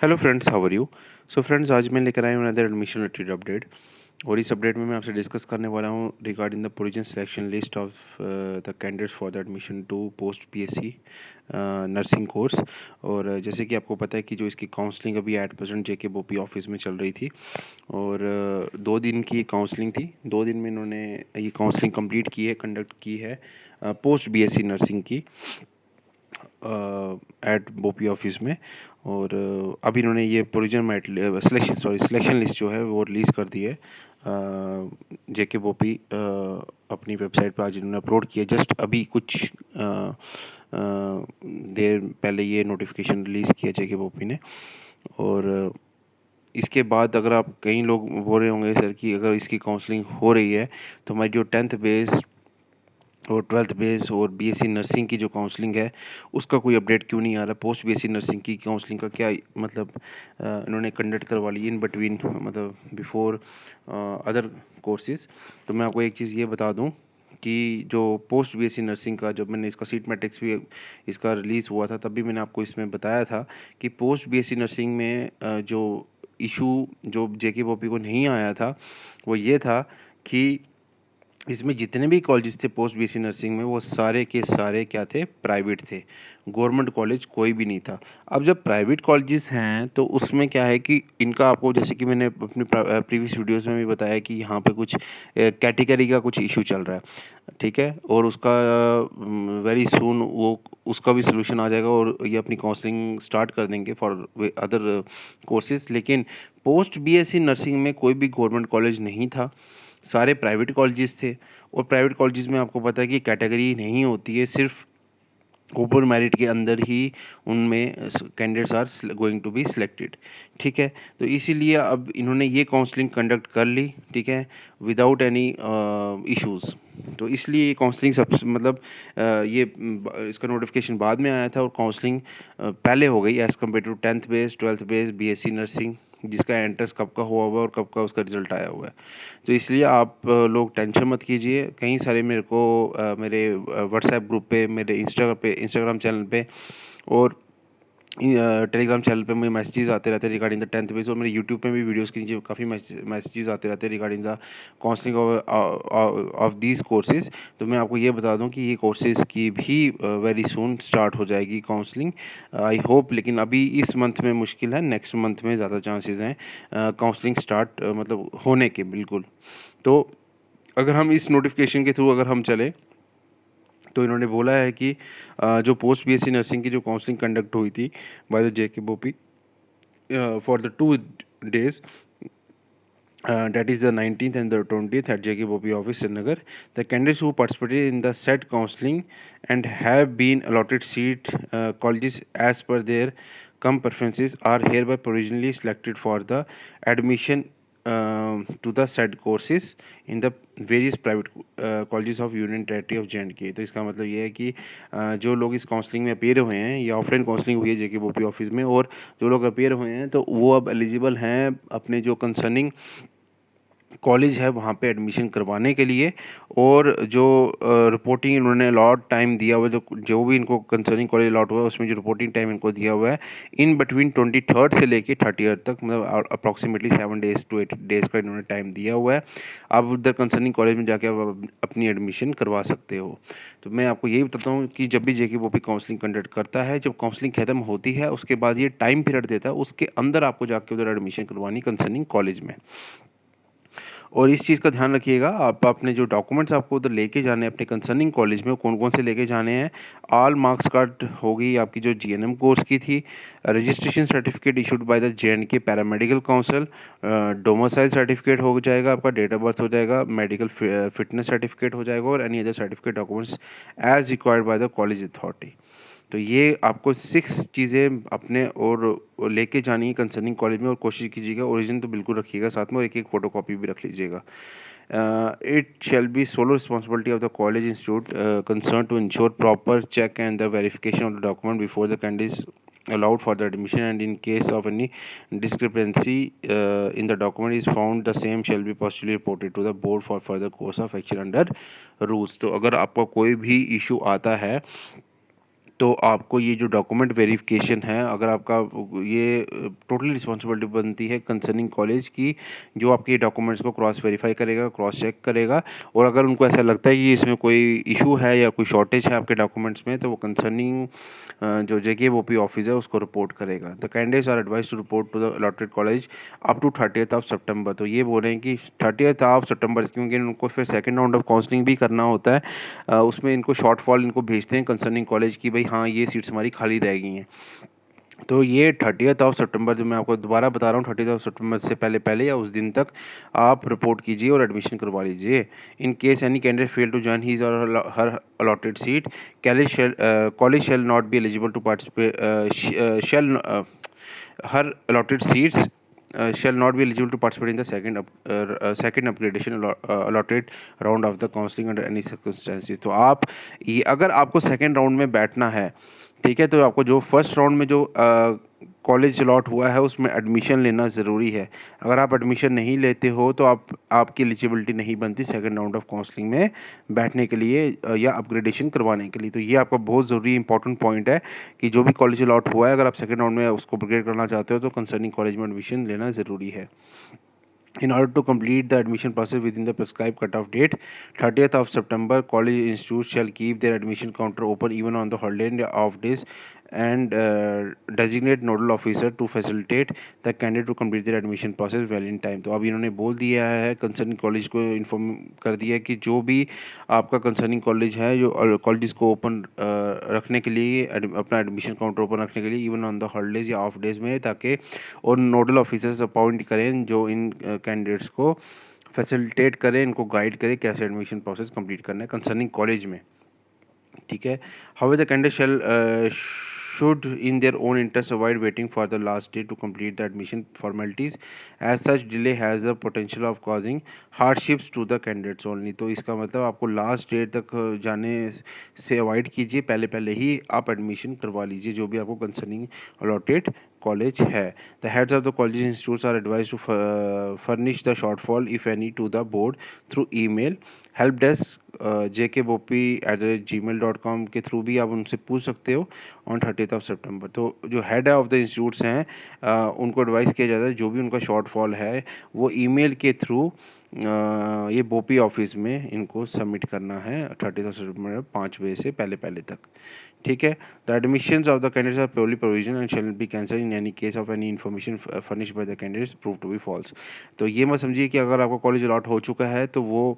Hello friends, how are you. So friends, आज मैं लेकर आया हूँ अनदर एडमिशन रिलेटेड अपडेट। और इस अपडेट में मैं आपसे डिस्कस करने वाला हूँ regarding the provision selection list of the candidates for the admission to post BSc nursing course. और जैसे कि आपको पता है कि जो इसकी काउंसलिंग अभी at present JK Bopi office में चल रही थी। और 2 दिन की काउंसलिंग थी। 2 दिन में इन्होंने ये काउंसलिंग कंप्लीट की है, कंडक्ट की है पोस्ट बीएससी नर्सिंग की एट बोपी ऑफिस में। और अभी इन्होंने ये प्रोविजन मेरिट सिलेक्शन लिस्ट जो है वो रिलीज़ कर दी है जेके बोपी अपनी वेबसाइट पर। आज इन्होंने अपलोड किया जस्ट अभी कुछ देर पहले ये नोटिफिकेशन रिलीज़ किया जेके बोपी ने। और इसके बाद अगर आप कई लोग बोल रहे होंगे सर कि अगर इसकी काउंसलिंग हो रही है तो हमारी जो 10th बेस और 12th बेस और बीएससी नर्सिंग की जो काउंसलिंग है उसका कोई अपडेट क्यों नहीं आ रहा। पोस्ट बीएससी नर्सिंग की काउंसलिंग का क्या मतलब इन्होंने कंडक्ट करवा ली इन बिटवीन, मतलब बिफोर अदर कोर्सेज। तो मैं आपको एक चीज़ ये बता दूं कि जो पोस्ट बीएससी नर्सिंग का, जब मैंने इसका सीट मैट्रिक्स भी इसका रिलीज़ हुआ था तब भी मैंने आपको इसमें बताया था कि पोस्ट बीएससी नर्सिंग में जो इशू जो जेके पॉपी को नहीं आया था वो ये था कि इसमें जितने भी कॉलेजेस थे पोस्ट बीएससी नर्सिंग में वो सारे के सारे क्या थे, प्राइवेट थे। गवर्नमेंट कॉलेज कोई भी नहीं था। अब जब प्राइवेट कॉलेजेस हैं तो उसमें क्या है कि इनका आपको, जैसे कि मैंने अपनी प्रीवियस वीडियोस में भी बताया कि यहाँ पे कुछ कैटेगरी का कुछ इशू चल रहा है, ठीक है। और उसका वेरी सून वो उसका भी सोल्यूशन आ जाएगा और ये अपनी काउंसलिंग स्टार्ट कर देंगे फॉर अदर कोर्सेज। लेकिन पोस्ट बीएससी नर्सिंग में कोई भी गवर्नमेंट कॉलेज नहीं था, सारे प्राइवेट कॉलेजेस थे। और प्राइवेट कॉलेजेस में आपको पता है कि कैटेगरी नहीं होती है, सिर्फ ओपन मेरिट के अंदर ही उनमें candidates are going to be selected, ठीक है। तो इसीलिए अब इन्होंने ये काउंसलिंग कंडक्ट कर ली, ठीक है, विदाउट एनी इश्यूज़। तो इसलिए ये काउंसलिंग सब मतलब इसका नोटिफिकेशन बाद में आया था और काउंसलिंग पहले हो गई as compare to 10th base 12th base BSc nursing, जिसका एंट्रेंस कब का हुआ हुआ है और कब का उसका रिजल्ट आया हुआ है। तो इसलिए आप लोग टेंशन मत कीजिए। कई सारे मेरे को मेरे व्हाट्सएप ग्रुप पे, मेरे इंस्टाग्राम चैनल पे और टेलीग्राम चैनल पे मुझे मैसेजेस आते रहते हैं रिगार्डिंग द 10th बेस। और मेरे यूट्यूब पे भी वीडियोस के नीचे काफ़ी मैसेजेस आते रहते हैं regarding the counselling of these courses. तो मैं आपको ये बता दूं कि ये कोर्सेज की भी वेरी सून स्टार्ट हो जाएगी काउंसलिंग, आई होप। लेकिन अभी इस मंथ में मुश्किल है, नेक्स्ट मंथ में ज़्यादा चांसेस हैं काउंसलिंग स्टार्ट मतलब होने के, बिल्कुल। तो अगर हम इस नोटिफिकेशन के थ्रू अगर हम चले तो इन्होंने बोला है कि जो पोस्ट बीएससी नर्सिंग की जो काउंसलिंग कंडक्ट हुई थी by the JK Bopi for the 2 days, that is the 19th and the 20th at JK Bopi office Srinagar. The candidates who participated in the said counseling and have been allotted seat colleges as per their preferences are hereby provisionally selected for the admission to the said courses in the various private colleges of Union Territory of J&K। तो इसका मतलब ये है कि जो लोग इस counselling में अपेयर हुए हैं, ये ऑफलाइन काउंसलिंग हुई है जेके बोपी ऑफिस में, और जो लोग अपेयर हुए हैं तो वो अब एलिजिबल हैं अपने जो कंसर्निंग कॉलेज है वहाँ पे एडमिशन करवाने के लिए। और जो रिपोर्टिंग इन्होंने अलॉट टाइम दिया हुआ है, जो भी इनको कंसर्निंग कॉलेज अलॉट हुआ है उसमें जो रिपोर्टिंग टाइम इनको दिया हुआ है इन बिटवीन 23rd से लेके 30th तक, मतलब अप्रॉक्सीमेटली 7 days to 8 days का इन्होंने टाइम दिया हुआ है। आप उधर कंसर्निंग कॉलेज में जाके आप अपनी एडमिशन करवा सकते हो। तो मैं आपको यही बताता हूँ कि जब भी जेके वो भी काउंसलिंग कंडक्ट करता है, जब काउंसलिंग खत्म होती है उसके बाद ये टाइम पीरियड देता है, उसके अंदर आपको जाके उधर एडमिशन करवानी कंसर्निंग कॉलेज में। और इस चीज़ का ध्यान रखिएगा, आप अपने जो डॉक्यूमेंट्स आपको उधर लेके जाने हैं अपने कंसर्निंग कॉलेज में, कौन कौन से लेके जाने हैं। ऑल मार्क्स कार्ड होगी आपकी जो जीएनएम कोर्स की थी, registration certificate issued by the J&K paramedical council, domicile certificate हो जाएगा आपका, डेट ऑफ बर्थ हो जाएगा, मेडिकल फिटनेस सर्टिफिकेट हो जाएगा, और any other certificate documents as required by the college authority. तो ये आपको 6 चीज़ें अपने और लेके जानी है कंसर्निंग कॉलेज में। और कोशिश कीजिएगा ओरिजिनल तो बिल्कुल रखिएगा साथ में, और एक एक फ़ोटो कॉपी भी रख लीजिएगा। It shall be solo responsibility of the college institute concern to ensure proper check and the verification of the document before the candidate is allowed for the admission, and in case of any discrepancy in the document is found, the same shall be positively reported to the board for further course of action under rules। तो अगर आपका कोई भी issue आता है तो आपको ये जो डॉक्यूमेंट वेरिफिकेशन है, अगर आपका ये टोटली रिस्पॉन्सिबिलिटी बनती है कंसर्निंग कॉलेज की, जो आपके डॉक्यूमेंट्स को क्रॉस वेरीफाई करेगा, क्रॉस चेक करेगा, और अगर उनको ऐसा लगता है कि इसमें कोई इशू है या कोई शॉर्टेज है आपके डॉक्यूमेंट्स में, तो वो कंसर्निंग जो JKVOP ऑफिस है उसको रिपोर्ट करेगा। The candidates are advise to report to the allotted college up to 30th of सितंबर। तो ये बोल रहे हैं कि 30th ऑफ सितंबर, क्योंकि उनको फिर सेकंड राउंड ऑफ काउंसलिंग भी करना होता है। उसमें इनको शॉर्टफॉल इनको भेजते हैं कंसर्निंग कॉलेज की, भाई हाँ ये सीट्स हमारी खाली रह गई हैं। तो ये 30th ऑफ सितंबर, जो मैं आपको दोबारा बता रहा हूँ, 30th ऑफ सितंबर से पहले पहले या उस दिन तक आप रिपोर्ट कीजिए और एडमिशन करवा लीजिए। In case any candidate fail to join his or her allotted seat, college shall not be eligible to participate, shall her allotted seats shall not be eligible to participate in the second upgradation allotted round of the counseling under any circumstances। तो आप ये, अगर आपको second round में बैठना है, ठीक है, तो आपको जो फर्स्ट राउंड में जो कॉलेज अलॉट हुआ है उसमें एडमिशन लेना ज़रूरी है। अगर आप एडमिशन नहीं लेते हो तो आपकी एलिजिबिलिटी नहीं बनती सेकंड राउंड ऑफ काउंसलिंग में बैठने के लिए या अपग्रेडेशन करवाने के लिए। तो ये आपका बहुत ज़रूरी इंपॉर्टेंट पॉइंट है कि जो भी कॉलेज अलॉट हुआ है, अगर आप सेकंड राउंड में उसको अपग्रेड करना चाहते हो तो कंसर्निंग कॉलेज में एडमिशन लेना ज़रूरी है। In order to complete the admission process within the prescribed cutoff date, 30th of September, college institutes shall keep their admission counter open even on the holiday and off days, and designate nodal officer to facilitate the candidate to complete their admission process well in time। तो अब इन्होंने बोल दिया है, concerning college को inform कर दिया है कि जो भी आपका कंसर्निंग कॉलेज है, जो कॉलेज को ओपन रखने के लिए, अपना एडमिशन काउंटर ओपन रखने के लिए इवन ऑन द हॉलीडेज या ऑफ डेज में, ताकि और नोडल ऑफिसर्स अपॉइंट करें जो इन कैंडिडेट्स को फैसिलिटेट करें, इनको गाइड करें कैसे एडमिशन प्रोसेस कंप्लीट करना है कंसर्निंग कॉलेज में। ठीक है। How the candidate shell should in their own interest avoid waiting for the last day to complete the admission formalities, as such delay has the potential of causing hardships to the candidates only। तो इसका मतलब आपको last date तक जाने से avoid कीजिए, पहले पहले ही आप एडमिशन करवा लीजिए जो भी आपको कंसर्निंग अलॉटेड कॉलेज है। The heads of the college institutes are advise to furnish the shortfall if any to the board through email help desk jkbop@gmail.com के थ्रू भी आप उनसे पूछ सकते हो ऑन 30th ऑफ सितंबर। तो जो हेड ऑफ द इंस्टीट्यूट्स हैं उनको एडवाइस किया जाता है जो भी उनका शॉर्टफॉल है वो ईमेल के थ्रू ये बोपी ऑफिस में इनको सबमिट करना है 30th ऑफ सितंबर 5 बजे से पहले पहले तक। ठीक है। The admissions of the candidates are purely provisional and shall be cancel in any case of any information furnished by the candidates prove to be false. तो ये मत समझिए कि अगर आपका कॉलेज अलॉट हो चुका है तो वो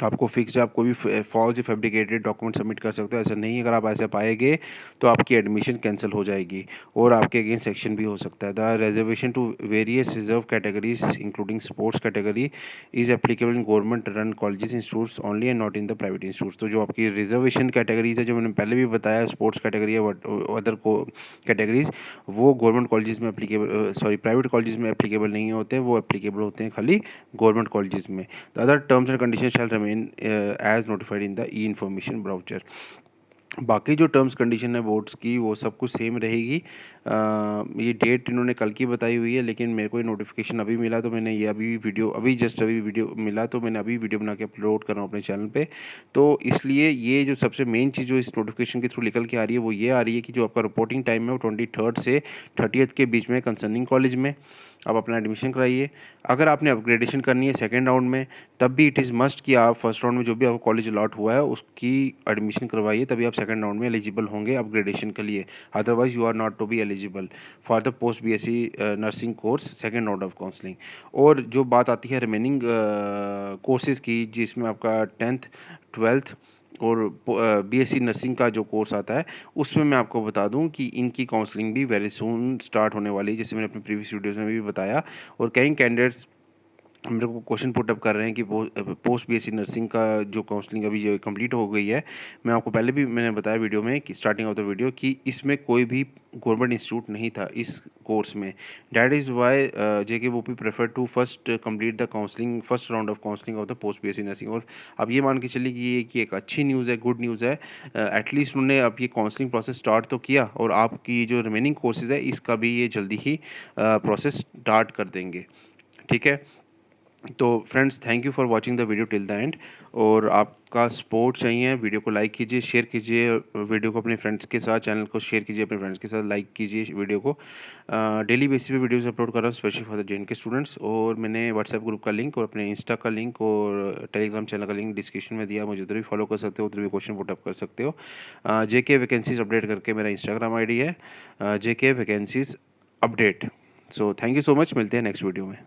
आपको फिक्स है, आप कोई भी फॉल्स या फैब्रिकेटेड डॉक्यूमेंट सबमिट कर सकते हो, ऐसा नहीं। अगर आप ऐसा पाएंगे तो आपकी एडमिशन कैंसिल हो जाएगी और आपके अगेंस्ट सेक्शन भी हो सकता है। The reservation to various reserve categories including sports category is applicable in government run colleges institutes only and not in the private institutes. तो जो आपकी रिजर्वेशन कैटेगरीज है, जो मैंने पहले भी बताया, स्पोर्ट्स कैटेगरी या अदर को कैटेगरीज, वो गवर्नमेंट कॉलेजेस में एप्लीकेबल, सॉरी प्राइवेट कॉलेजेस में एप्लीकेबल नहीं होते, वो एप्लीकेबल होते हैं खाली गवर्नमेंट कॉलेजेस में। The other terms and condition shall remain as notified in the e-information browser। बाकी जो टर्म्स कंडीशन है बोर्ड्स की वो सब कुछ सेम रहेगी। ये डेट इन्होंने कल की बताई हुई है, लेकिन मेरे को ये नोटिफिकेशन अभी मिला तो मैंने ये अभी वीडियो मिला तो मैंने अभी वीडियो बना के अपलोड कर रहा हूँ अपने चैनल पे। तो इसलिए ये जो सबसे मेन चीज़ जो इस नोटिफिकेशन के थ्रू निकल के आ रही है वो ये आ रही है कि जो आपका रिपोर्टिंग टाइम है वो 23rd से 30th के बीच में कंसर्निंग कॉलेज में आप अपना एडमिशन कराइए। अगर आपने अपग्रेडेशन करनी है सेकेंड राउंड में, तब भी इट इज़ मस्ट कि आप फर्स्ट राउंड में जो भी आपको कॉलेज अलॉट हुआ है उसकी एडमिशन करवाइए, तभी आप सेकंड राउंड में एलिजिबल होंगे अपग्रेडेशन के लिए। Otherwise you are not to be eligible for the post BSc nursing course second round of counselling. और जो बात आती है रिमेनिंग कोर्सेज़ की, जिसमें आपका 10th 12th और BSc नर्सिंग का जो कोर्स आता है, उसमें मैं आपको बता दूं कि इनकी काउंसलिंग भी वेरी सून स्टार्ट होने वाली है, जैसे मैंने अपने प्रीवियस वीडियोज़ में भी बताया। और कई कैंडिडेट्स मेरे को क्वेश्चन पुट अप कर रहे हैं कि पोस्ट BSc नर्सिंग का जो काउंसलिंग अभी जो कंप्लीट हो गई है, मैं आपको पहले भी मैंने बताया वीडियो में कि स्टार्टिंग ऑफ द वीडियो कि इसमें कोई भी गवर्नमेंट इंस्टीट्यूट नहीं था इस कोर्स में। That is why JKVOP prefer to first complete the counselling, first round of counselling of the post BSc nursing. और अब ये मान के चलिए कि ये कि एक अच्छी न्यूज़ है, गुड न्यूज़ है। एटलीस्ट उन्होंने अब ये काउंसलिंग प्रोसेस स्टार्ट तो किया, और आपकी जो रिमेनिंग कोर्सेज है इसका भी ये जल्दी ही प्रोसेस स्टार्ट कर देंगे। ठीक है। तो friends, thank you for watching the video till the end. और आपका सपोर्ट चाहिए, वीडियो को लाइक कीजिए, शेयर कीजिए वीडियो को अपने फ्रेंड्स के साथ, चैनल को शेयर कीजिए अपने फ्रेंड्स के साथ, लाइक कीजिए वीडियो को। डेली बेसिस पे वीडियोस अपलोड कर रहा हूँ स्पेशली फॉर द जेएनके के स्टूडेंट्स। और मैंने व्हाट्सएप ग्रुप का लिंक और अपने इंस्टा का लिंक और टेलीग्राम चैनल का लिंक डिस्क्रिप्शन में दिया, मुझे उधर भी फॉलो कर सकते हो, उधर भी क्वेश्चन पुटअप कर सकते हो। जेके वैकेंसीज अपडेट करके मेरा इंस्टाग्राम आईडी है, JK vacancies update. So thank you so much, मिलते हैं नेक्स्ट वीडियो में।